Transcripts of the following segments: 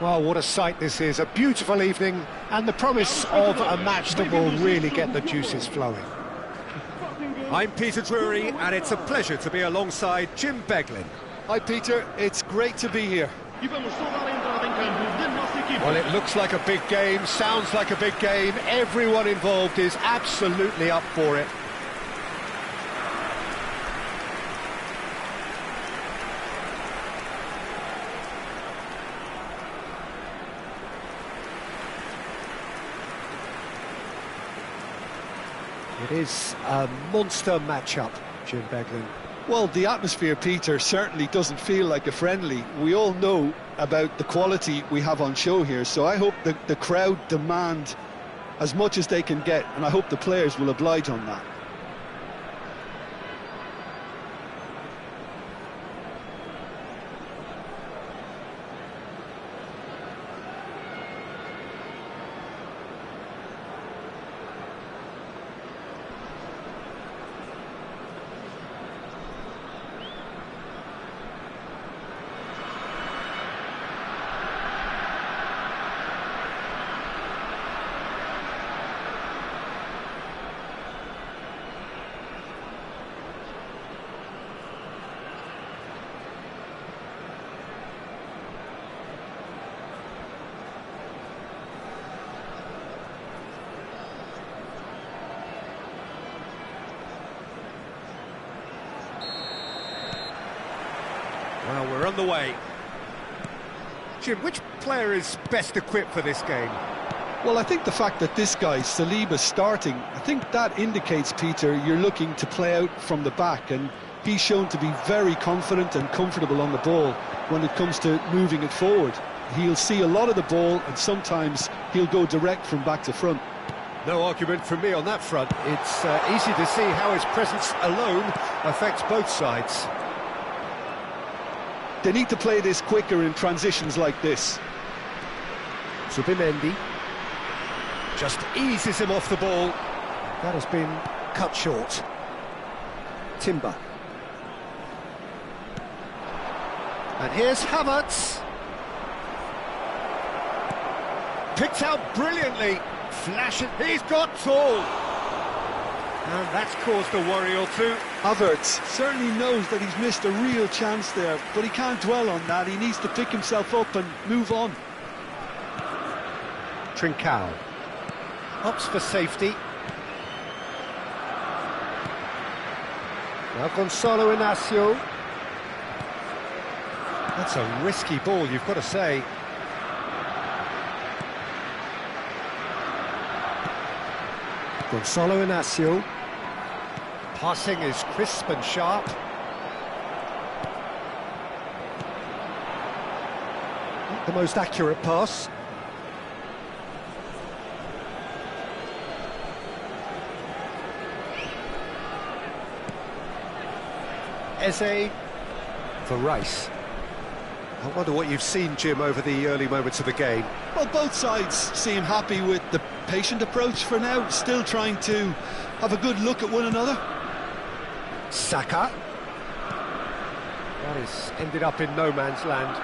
Well, what a sight this is, a beautiful evening, and the promise of a match that will really get the juices flowing. I'm Peter Drury, and it's a pleasure to be alongside Jim Beglin. Hi Peter, it's great to be here. Well, it looks like a big game, sounds like a big game, everyone involved is absolutely up for it. It is a monster matchup, Jim Beglin. Well, the atmosphere, Peter, certainly doesn't feel like a friendly. We all know about the quality we have on show here, so I hope the crowd demand as much as they can get, and I hope the players will oblige on that. Well, we're on the way. Jim, which player is best equipped for this game? Well, I think the fact that this guy, Saliba's starting, I think that indicates, Peter, you're looking to play out from the back, and he's shown to be very confident and comfortable on the ball when it comes to moving it forward. He'll see a lot of the ball, and sometimes he'll go direct from back to front. No argument from me on that front. It's easy to see how his presence alone affects both sides. They need to play this quicker in transitions like this. Zubimendi just eases him off the ball. That has been cut short. Timber. And here's Havertz. Picked out brilliantly. Flashing. He's got tall. And that's caused a worry or two. Havertz certainly knows that he's missed a real chance there, but he can't dwell on that. He needs to pick himself up and move on. Trincao opts for safety. Now Gonzalo Inacio. That's a risky ball, you've got to say. Gonzalo Inacio. Passing is crisp and sharp. Not the most accurate pass. Eze for Rice. I wonder what you've seen, Jim, over the early moments of the game. Well, both sides seem happy with the patient approach for now, still trying to have a good look at one another. Saka. That has ended up in no man's land.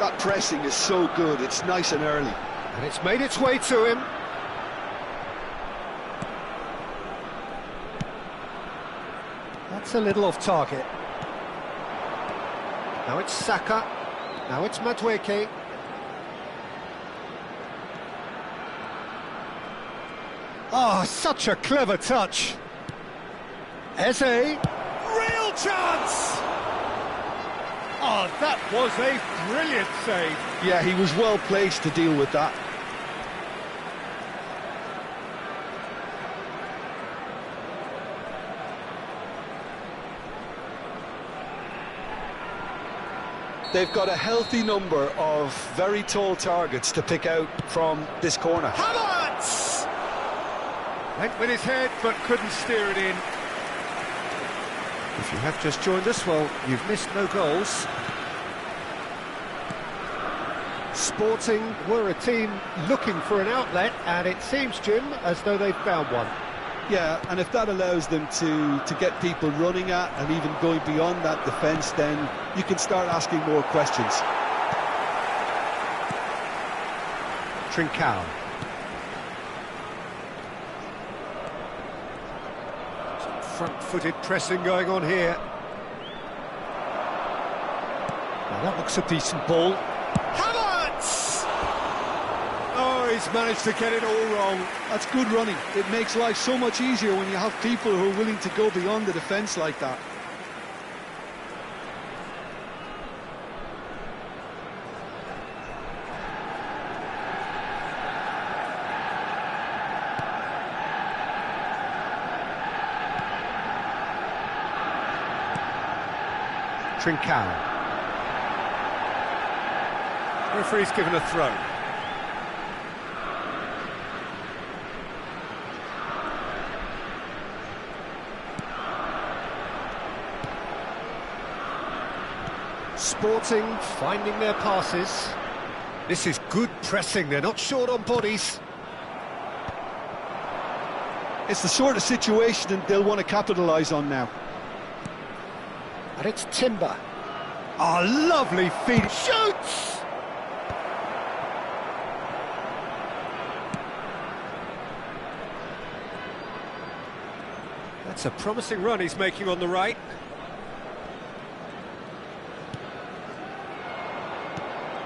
That pressing is so good, it's nice and early. And it's made its way to him. That's a little off target. Now it's Saka. Now it's Madueke. Oh, such a clever touch. Eze. Real chance! Oh, that was a brilliant save. Yeah, he was well placed to deal with that. They've got a healthy number of very tall targets to pick out from this corner. Havertz! Went with his head, but couldn't steer it in. If you have just joined us, well, you've missed no goals. Sporting were a team looking for an outlet, and it seems, Jim, as though they've found one. Yeah, and if that allows them to get people running at and even going beyond that defence, then you can start asking more questions. Trincao. Some front-footed pressing going on here. Now that looks a decent ball. Havertz! Oh, he's managed to get it all wrong. That's good running. It makes life so much easier when you have people who are willing to go beyond the defence like that. Trincao. Referee's given a throw. Sporting finding their passes. This is good pressing, they're not short on bodies. It's the sort of situation that they'll want to capitalise on now. And it's Timber. Oh, lovely feed. Shoots! That's a promising run he's making on the right.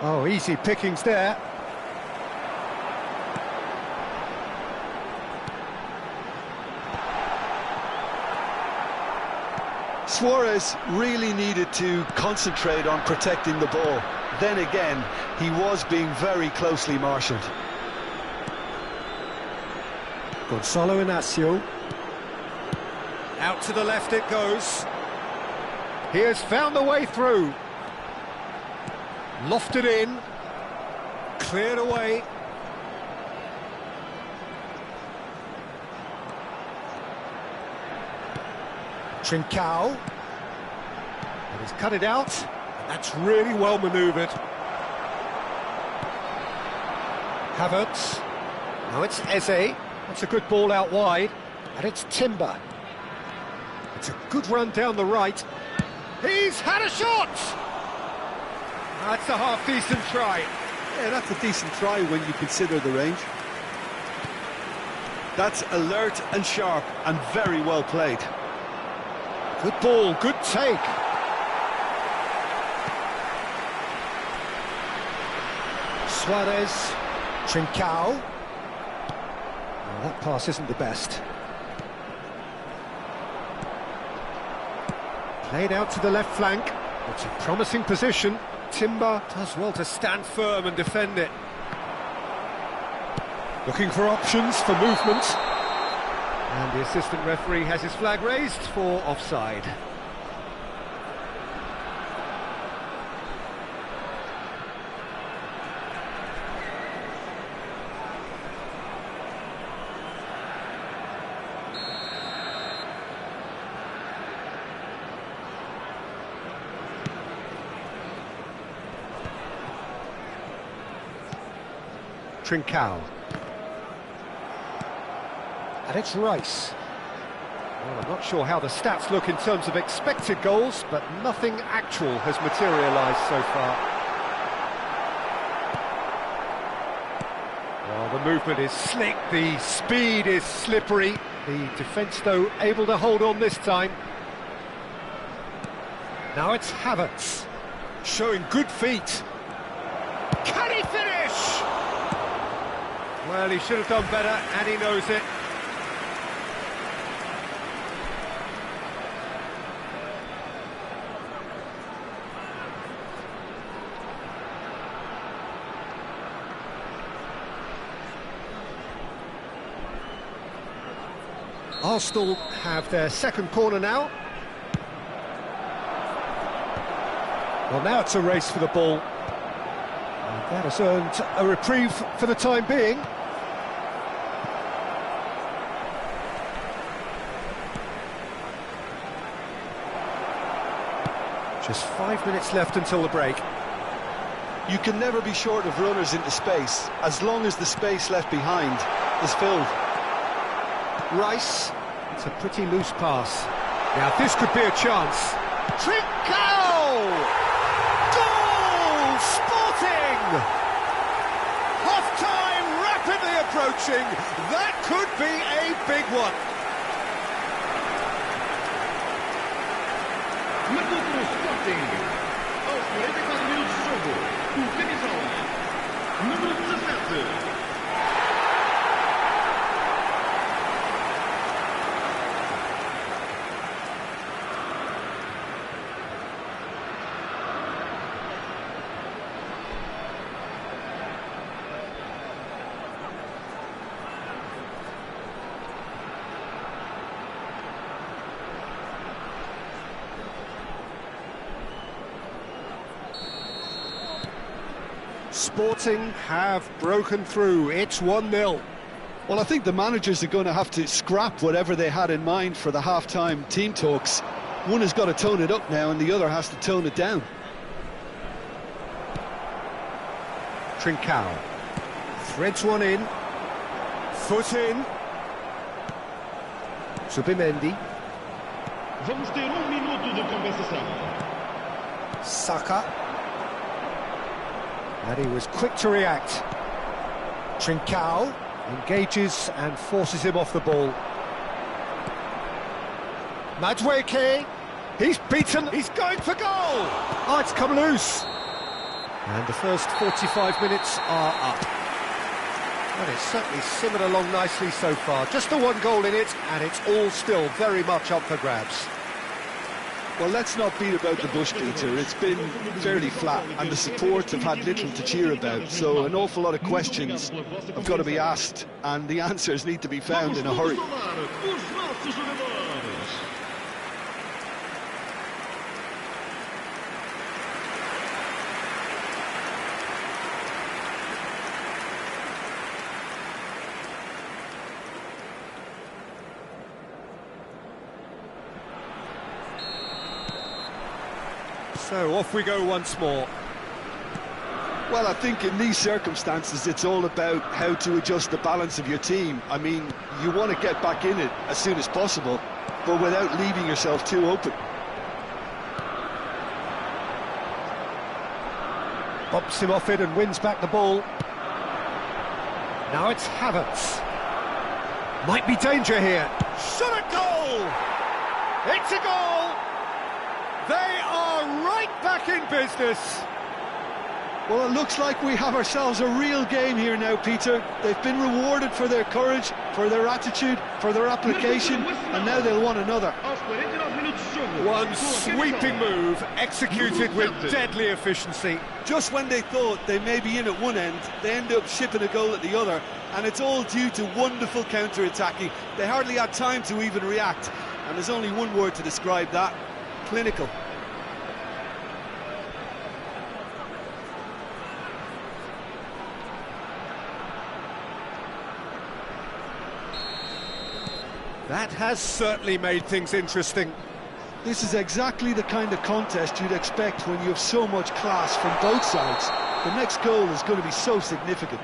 Oh, easy pickings there. Suarez really needed to concentrate on protecting the ball. Then again, he was being very closely marshalled. Gonzalo Inacio. Out to the left it goes. He has found the way through. Lofted in. Cleared away. Trincao. And he's cut it out. And that's really well manoeuvred. Havertz. Now it's Eze. That's a good ball out wide. And it's Timber. It's a good run down the right. He's had a shot! That's a half-decent try. Yeah, that's a decent try when you consider the range. That's alert and sharp and very well played. Good ball, good take. Suarez, Trincao. Well, that pass isn't the best. Played out to the left flank. It's a promising position. Timber does well to stand firm and defend it. Looking for options for movement. And the assistant referee has his flag raised for offside. Trincao. And it's Rice. Well, I'm not sure how the stats look in terms of expected goals, but nothing actual has materialised so far. Well, the movement is slick, the speed is slippery. The defence, though, able to hold on this time. Now it's Havertz, showing good feet. Can he finish? Well, he should have done better, and he knows it. Arsenal have their second corner now. Well, now it's a race for the ball. And that has earned a reprieve for the time being. Just 5 minutes left until the break. You can never be short of runners into space, as long as the space left behind is filled. Rice. It's a pretty loose pass. Now this could be a chance. Trincao! Goal! Sporting! Half-time rapidly approaching. That could be a big one. Marcou para o Sporting. Aos 44 minutos de jogo, o camisola número 17. Sporting have broken through. It's 1-0. Well, I think the managers are going to have to scrap whatever they had in mind for the half-time team talks. One has got to tone it up now and the other has to tone it down. Trincao threads one in. Foot in. Subimendi. Vamos ter minuto de compensação. Saka. And he was quick to react. Trincao engages and forces him off the ball. Madueke, he's beaten, he's going for goal! Oh, it's come loose. And the first 45 minutes are up. And it's certainly simmered along nicely so far. Just the one goal in it, and it's all still very much up for grabs. Well, let's not beat about the bush, Peter. It's been fairly flat, and the support have had little to cheer about. So an awful lot of questions have got to be asked, and the answers need to be found in a hurry. So off we go once more. Well, I think in these circumstances it's all about how to adjust the balance of your team. I mean, you want to get back in it as soon as possible, but without leaving yourself too open. Bumps him off it and wins back the ball. Now it's Havertz. Might be danger here. Shot at goal! It's a goal! They are right back in business. Well, it looks like we have ourselves a real game here now, Peter. They've been rewarded for their courage, for their attitude, for their application, and now they'll want another. One sweeping move, executed with deadly efficiency. Just when they thought they may be in at one end, they end up shipping a goal at the other, and it's all due to wonderful counter-attacking. They hardly had time to even react, and there's only one word to describe that: clinical. That has certainly made things interesting. This is exactly the kind of contest you'd expect when you have so much class from both sides. The next goal is going to be so significant.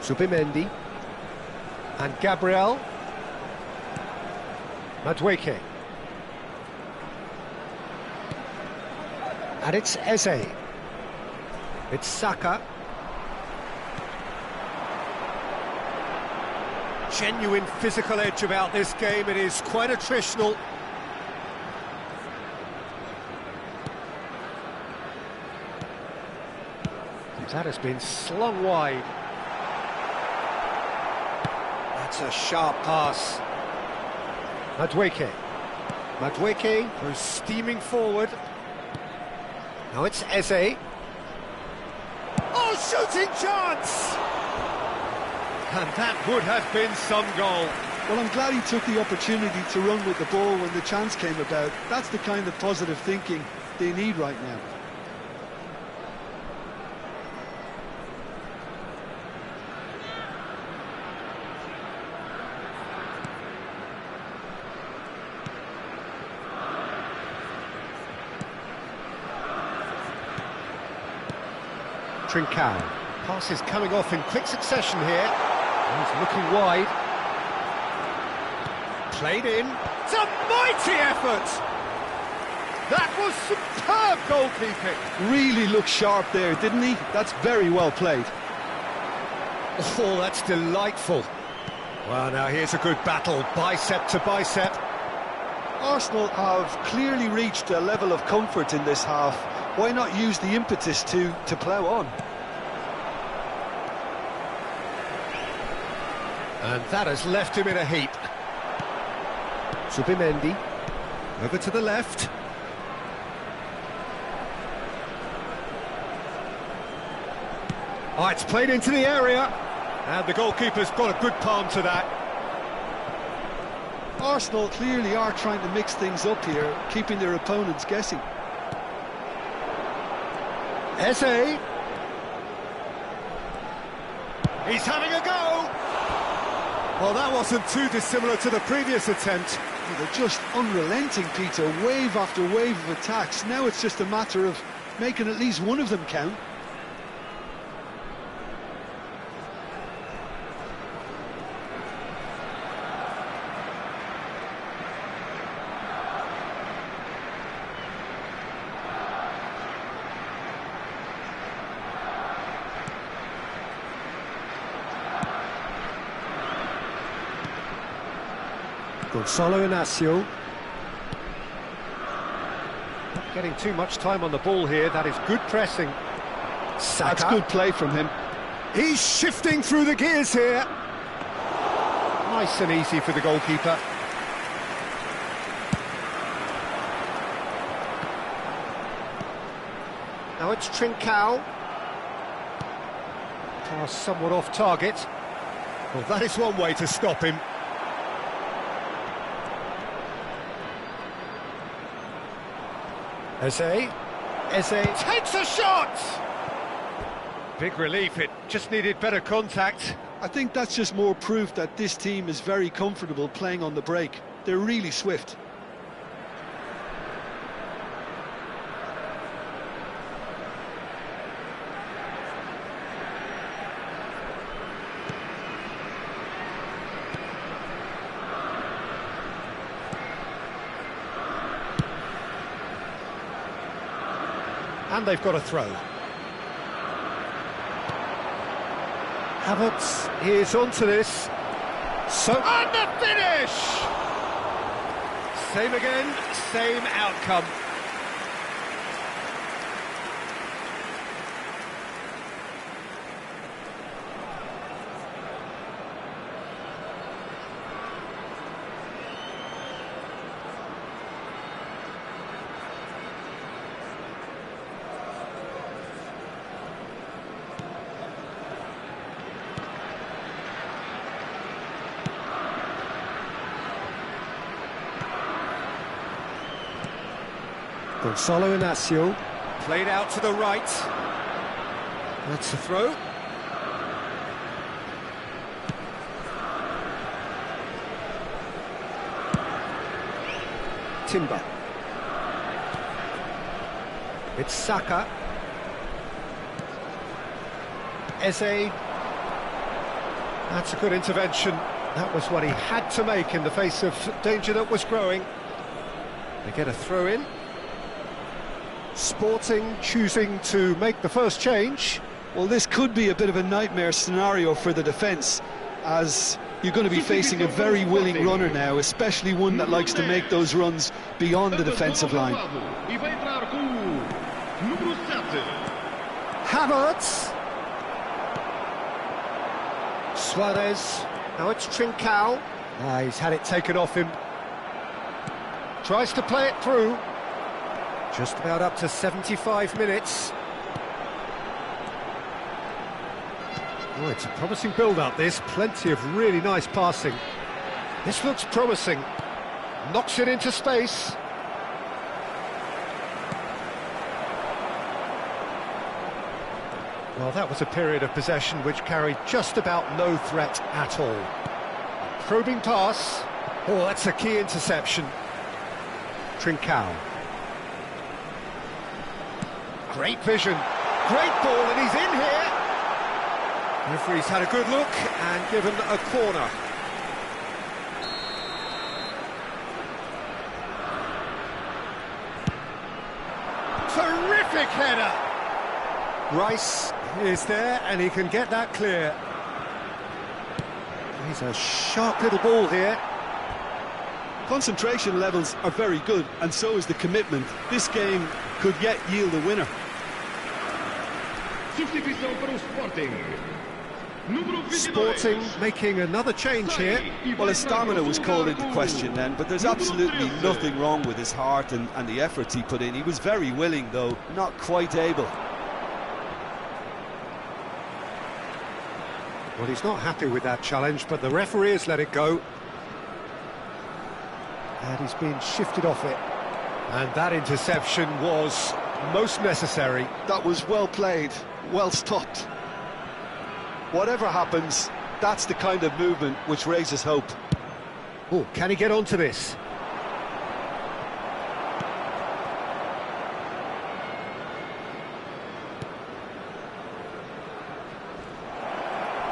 Subimendi and Gabriel. Madueke. And it's Eze. It's Saka. Genuine physical edge about this game. It is quite attritional. That has been slung wide. That's a sharp pass. Madueke. Madueke goes steaming forward. Now it's Eze. Oh, shooting chance! And that would have been some goal. Well, I'm glad he took the opportunity to run with the ball when the chance came about. That's the kind of positive thinking they need right now. Trincao. Passes coming off in quick succession here. He's looking wide. Played in. It's a mighty effort! That was superb goalkeeping. Really looked sharp there, didn't he? That's very well played. Oh, that's delightful. Well, now here's a good battle, bicep to bicep. Arsenal have clearly reached a level of comfort in this half. Why not use the impetus to plough on? And that has left him in a heap. Zubimendi, over to the left. Oh, it's played into the area. And the goalkeeper's got a good palm to that. Arsenal clearly are trying to mix things up here, keeping their opponents guessing. Eze. He's having a go. Well, that wasn't too dissimilar to the previous attempt. Well, they're just unrelenting, Peter, wave after wave of attacks. Now it's just a matter of making at least one of them count. Gonzalo Inacio. Not getting too much time on the ball here, that is good pressing. Saka. That's good play from him. He's shifting through the gears here. Nice and easy for the goalkeeper. Now it's Trincao. Pass somewhat off target. Well, that is one way to stop him. Eze takes a shot! Big relief, it just needed better contact. I think that's just more proof that this team is very comfortable playing on the break. They're really swift. And they've got a throw. Havertz is onto this. So, and the finish! Same again, same outcome. Gonzalo Inacio, played out to the right. That's a throw. Timber. It's Saka. Eze. That's a good intervention. That was what he had to make in the face of danger that was growing. They get a throw in. Sporting choosing to make the first change. Well, this could be a bit of a nightmare scenario for the defence, as you're going to be facing a very willing runner now, especially one that likes to make those runs beyond the defensive line. Havertz. Suarez. Now it's Trincao. He's had it taken off him. Tries to play it through. Just about up to 75 minutes. Oh, it's a promising build-up, this. Plenty of really nice passing. This looks promising. Knocks it into space. Well, that was a period of possession which carried just about no threat at all. Probing pass. Oh, that's a key interception. Trincao. Great vision. great ball, and he's in here. The referee's had a good look and given a corner. Terrific header! Rice is there, and he can get that clear. He's a sharp little ball here. Concentration levels are very good, and so is the commitment. This game could yet yield a winner. Substituição para o Sporting. Número 22. Sporting making another change here. Well, his stamina was called into question then, but there's absolutely nothing wrong with his heart and the efforts he put in. He was very willing, though, not quite able. Well, he's not happy with that challenge, but the referee has let it go. And he's been shifted off it. And that interception was most necessary. That was well played, well stopped. Whatever happens, that's the kind of movement which raises hope. Oh, can he get onto this?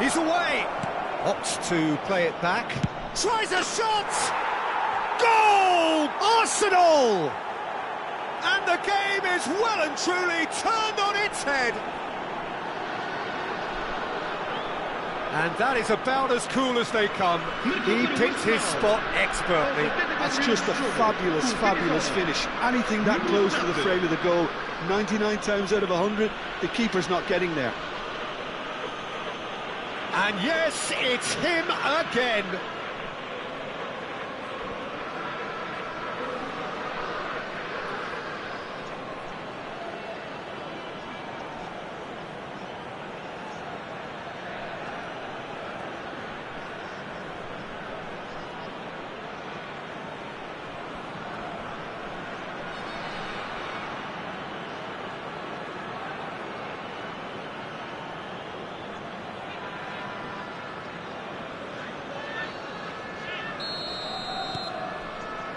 He's away! Opts to play it back. Tries a shot! Goal! Arsenal! And the game is well and truly turned on its head. And that is about as cool as they come. He picked his spot expertly. That's just a fabulous, fabulous finish. Anything that close to the frame of the goal, 99 times out of 100, the keeper's not getting there. And yes, it's him again.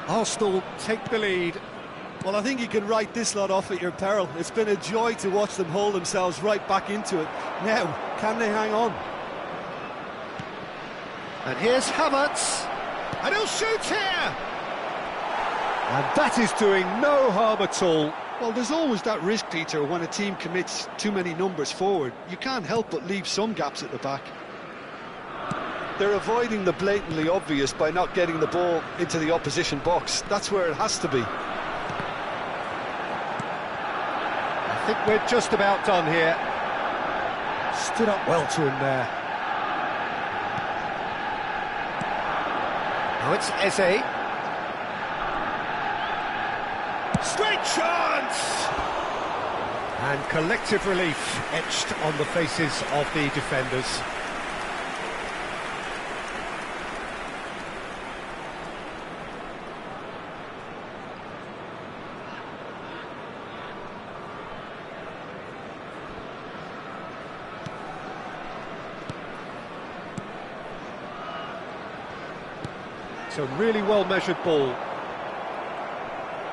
Arsenal take the lead. Well, I think you can write this lot off at your peril. It's been a joy to watch them hold themselves right back into it. Now, can they hang on? And here's Havertz. And he'll shoot here! And that is doing no harm at all. Well, there's always that risk, Peter, when a team commits too many numbers forward. You can't help but leave some gaps at the back. They're avoiding the blatantly obvious by not getting the ball into the opposition box. That's where it has to be. I think we're just about done here. Stood up well to him there. Now it's Eze. Straight chance! And collective relief etched on the faces of the defenders. It's a really well-measured ball.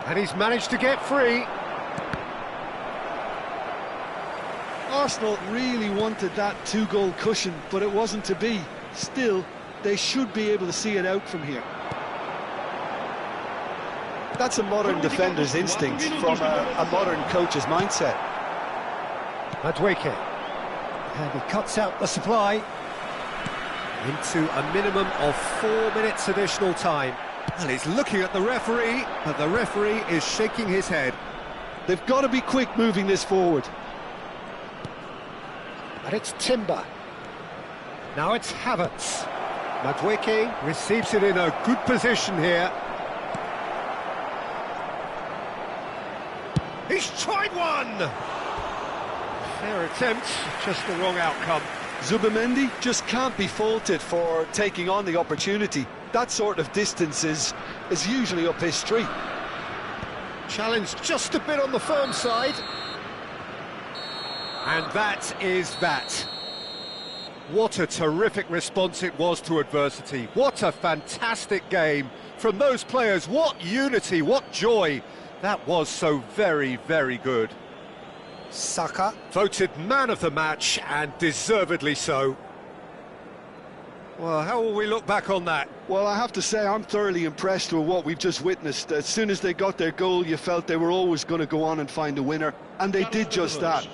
And he's managed to get free. Arsenal really wanted that two-goal cushion, but it wasn't to be. Still, they should be able to see it out from here. That's a modern defender's instinct from a modern coach's mindset. Madueke. And he cuts out the supply. Into a minimum of 4 minutes additional time. And he's looking at the referee, but the referee is shaking his head. They've got to be quick moving this forward. And it's Timber. Now it's Havertz. Madueke receives it in a good position here. He's tried one! Fair attempt, just the wrong outcome. Zubimendi just can't be faulted for taking on the opportunity. That sort of distance is usually up his street. Challenged just a bit on the firm side. And that is that. What a terrific response it was to adversity. What a fantastic game from those players. What unity, what joy. That was so very, very good. Saka, voted man of the match, and deservedly so. Well, how will we look back on that? Well, I have to say I'm thoroughly impressed with what we've just witnessed. As soon as they got their goal, you felt they were always going to go on and find a winner, and they did just that.